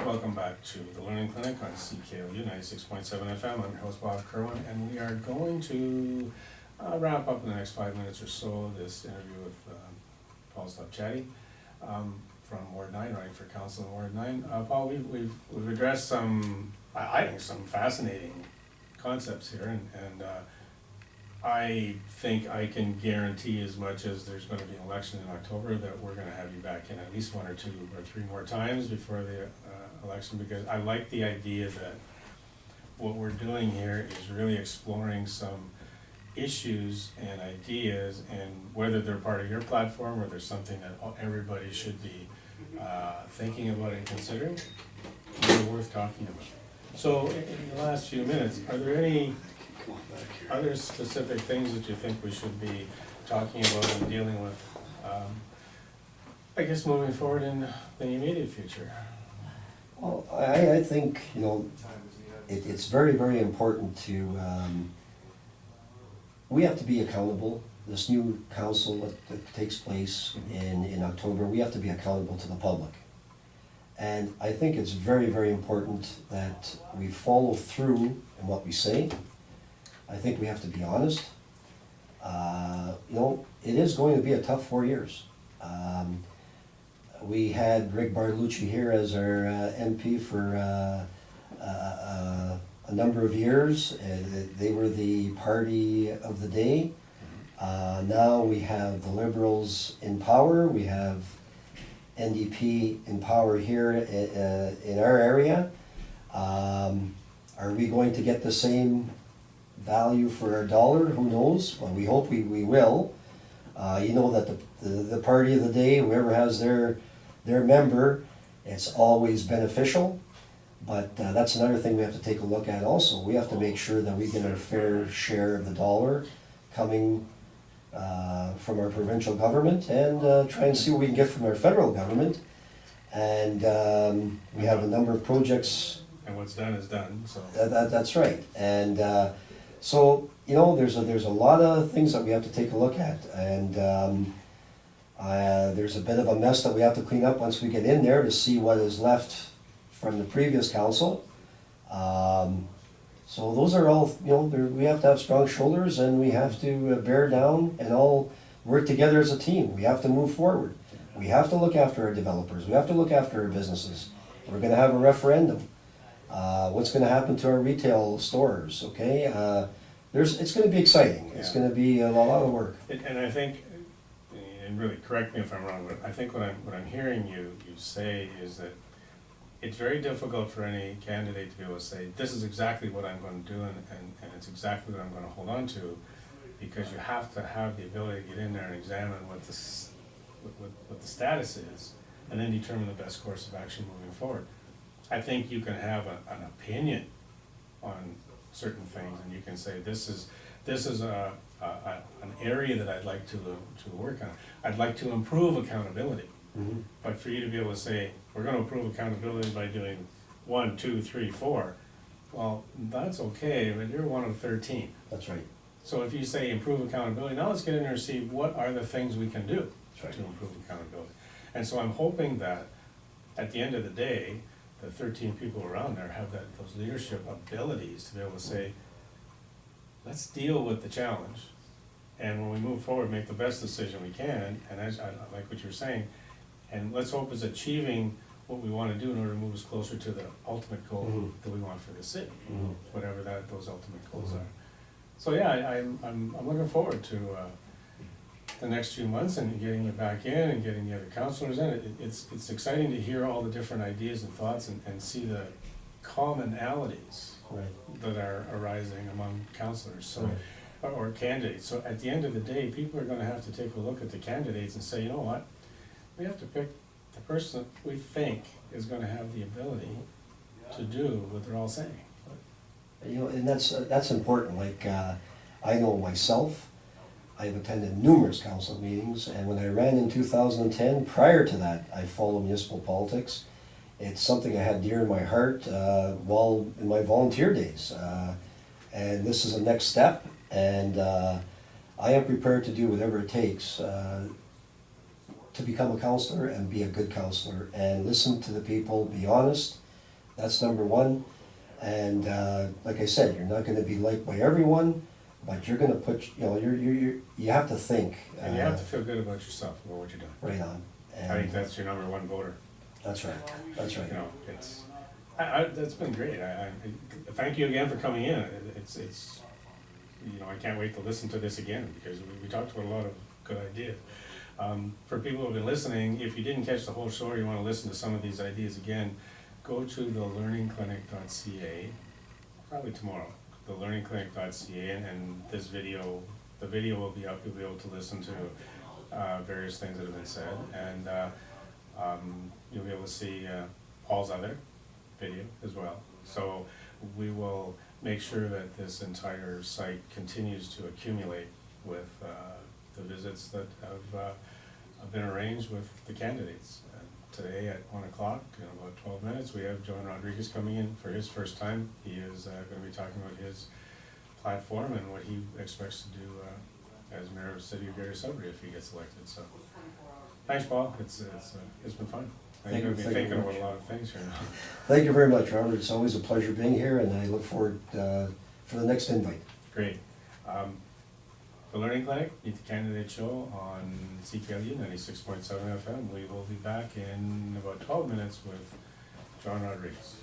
Welcome back to the Learning Clinic on CKOU 96.7 FM. I'm your host Bob Kerwin, and we are going to wrap up in the next 5 minutes or so this interview with Paul Stopciatti from Ward 9, running for council in Ward 9. Paul, we've addressed some, I think, some fascinating concepts here, and I think I can guarantee, as much as there's going to be an election in October, that we're going to have you back in at least 1 or 2 or 3 more times before the election, because I like the idea that what we're doing here is really exploring some issues and ideas, and whether they're part of your platform or there's something that everybody should be thinking about and considering, they're worth talking about. So in the last few minutes, are there any other specific things that you think we should be talking about and dealing with, I guess, moving forward in the immediate future? Well, I think, it's very, very important to, we have to be accountable. This new council that takes place in October, we have to be accountable to the public. And I think it's very, very important that we follow through in what we say. I think we have to be honest. It is going to be a tough 4 years. We had Rick Bartolucci here as our MP for a number of years. They were the party of the day. Now we have the Liberals in power. We have NDP in power here in our area. Are we going to get the same value for our dollar? Who knows? Well, we hope we will. That the party of the day, whoever has their member, it's always beneficial. But that's another thing we have to take a look at also. We have to make sure that we get our fair share of the dollar coming from our provincial government, and try and see what we can get from our federal government. And we have a number of projects. And what's done is done. So that's right. And so there's a lot of things that we have to take a look at, and there's a bit of a mess that we have to clean up once we get in there to see what is left from the previous council. So those are all, we have to have strong shoulders, and we have to bear down and all work together as a team. We have to move forward. We have to look after our developers. We have to look after our businesses. We're going to have a referendum. What's going to happen to our retail stores? Okay, it's going to be exciting. It's going to be a lot of work. And I think, and really correct me if I'm wrong, but I think what I'm hearing you say is that it's very difficult for any candidate to be able to say, this is exactly what I'm going to do, and it's exactly what I'm going to hold on to, because you have to have the ability to get in there and examine what the status is, and then determine the best course of action moving forward. I think you can have an opinion on certain things, and you can say, this is an area that I'd like to work on. I'd like to improve accountability. Mm-hmm. But for you to be able to say, we're going to improve accountability by doing 1, 2, 3, 4, well, that's okay, but you're 1 of 13. That's right. So if you say improve accountability, now let's get in there and see what are the things we can do Right. to improve accountability. And so I'm hoping that at the end of the day, the 13 people around there have those leadership abilities to be able to say, let's deal with the challenge, and when we move forward, make the best decision we can. And as I like what you're saying, and let's hope it's achieving what we want to do in order to move us closer to the ultimate goal that we want for the city, whatever those ultimate goals are. So yeah, I'm looking forward to the next few months and getting you back in and getting the other councilors in. It's exciting to hear all the different ideas and thoughts, and see the commonalities that are arising among councilors, so or candidates. So at the end of the day, people are going to have to take a look at the candidates and say, you know what, we have to pick the person that we think is going to have the ability to do what they're all saying. And that's important. Like I know myself, I've attended numerous council meetings, and when I ran in 2010, prior to that, I followed municipal politics. It's something I had dear in my heart while in my volunteer days. And this is the next step, and I am prepared to do whatever it takes to become a counselor and be a good counselor and listen to the people, be honest, That's number one. And like I said, you're not gonna be liked by everyone, but you're gonna put, you know, you have to think. And you have to feel good about yourself, about what you're doing. Right on. I think that's your number one voter. That's right, that's right. You know, it's, that's been great. I thank you again for coming in. It's, you know, I can't wait to listen to this again, because we talked about a lot of good ideas. For people who have been listening, if you didn't catch the whole show or you wanna listen to some of these ideas again, go to thelearningclinic.ca, probably tomorrow, thelearningclinic.ca, and this video, the video will be up, you'll be able to listen to various things that have been said, and you'll be able to see Paul's other video as well. So we will make sure that this entire site continues to accumulate with the visits that have been arranged with the candidates. Today at 1 o'clock, in about 12 minutes, we have John Rodriguez coming in for his first time. He is going to be talking about his platform and what he expects to do as mayor of the city of Greater Sudbury if he gets elected. So, thanks, Paul. It's been fun. Thank You're you. going to be Thank you thinking very about much. a lot of things here now. Thank you very much, Robert. It's always a pleasure being here, and I look forward for the next invite. Great. The Learning Clinic, Meet the Candidate Show on CKLU 96.7 FM. We will be back in about 12 minutes with John Rodriguez.